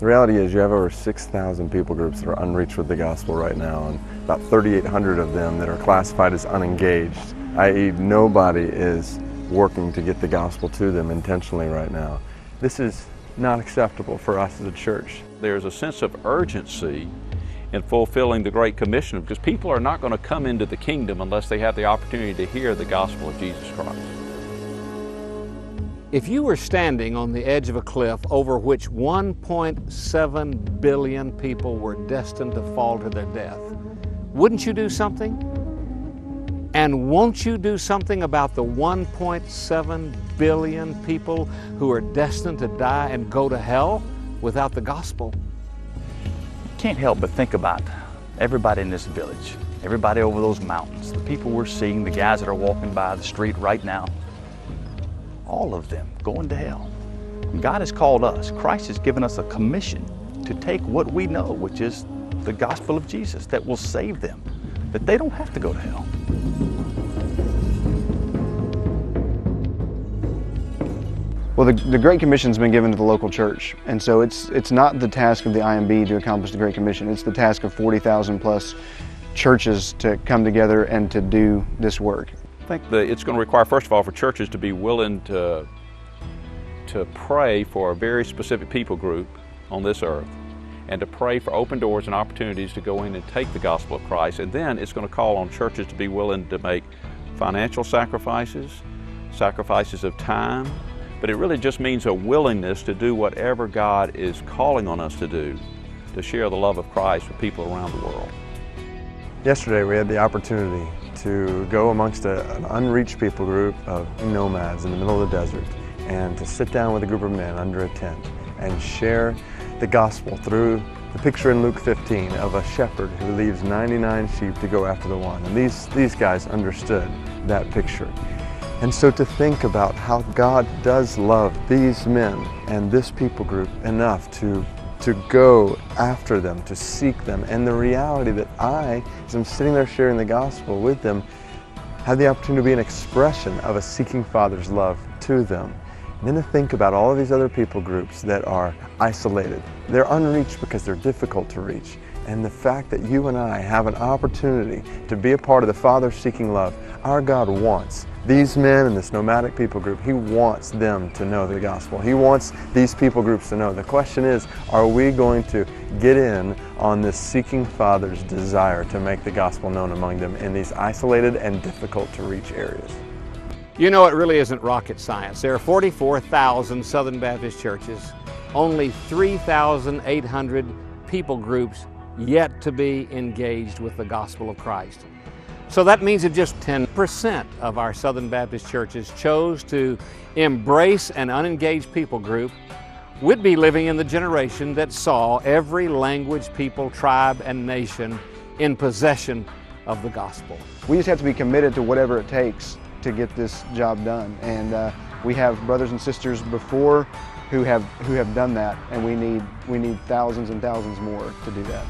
The reality is you have over 6,000 people groups that are unreached with the gospel right now, and about 3,800 of them that are classified as unengaged, i.e. nobody is working to get the gospel to them intentionally right now. This is not acceptable for us as a church. There's a sense of urgency in fulfilling the Great Commission, because people are not going to come into the kingdom unless they have the opportunity to hear the gospel of Jesus Christ. If you were standing on the edge of a cliff over which 1.7 billion people were destined to fall to their death, wouldn't you do something? And won't you do something about the 1.7 billion people who are destined to die and go to hell without the gospel? Can't help but think about everybody in this village, everybody over those mountains, the people we're seeing, the guys that are walking by the street right now, all of them going to hell. God has called us. Christ has given us a commission to take what we know, which is the gospel of Jesus, that will save them, that they don't have to go to hell. Well, the Great Commission's been given to the local church, and so it's not the task of the IMB to accomplish the Great Commission. It's the task of 40,000 plus churches to come together and to do this work. I think that it's going to require, first of all, for churches to be willing to pray for a very specific people group on this earth, and to pray for open doors and opportunities to go in and take the gospel of Christ. And then it's going to call on churches to be willing to make financial sacrifices, sacrifices of time, but it really just means a willingness to do whatever God is calling on us to do, to share the love of Christ with people around the world. Yesterday we had the opportunity to go amongst an unreached people group of nomads in the middle of the desert, and to sit down with a group of men under a tent and share the gospel through the picture in Luke 15 of a shepherd who leaves 99 sheep to go after the one. And these guys understood that picture. And so to think about how God does love these men and this people group enough to go after them, to seek them, and the reality that I, as I'm sitting there sharing the gospel with them, have the opportunity to be an expression of a seeking Father's love to them. And then to think about all of these other people groups that are isolated. They're unreached because they're difficult to reach. And the fact that you and I have an opportunity to be a part of the Father seeking love, our God wants these men in this nomadic people group, He wants them to know the gospel. He wants these people groups to know. The question is, are we going to get in on this seeking Father's desire to make the gospel known among them in these isolated and difficult to reach areas? You know, it really isn't rocket science. There are 44,000 Southern Baptist churches, only 3,800 people groups yet to be engaged with the gospel of Christ. So that means that just 10% of our Southern Baptist churches chose to embrace an unengaged people group, we'd be living in the generation that saw every language, people, tribe, and nation in possession of the gospel. We just have to be committed to whatever it takes to get this job done. And we have brothers and sisters before who have done that, and we need thousands and thousands more to do that.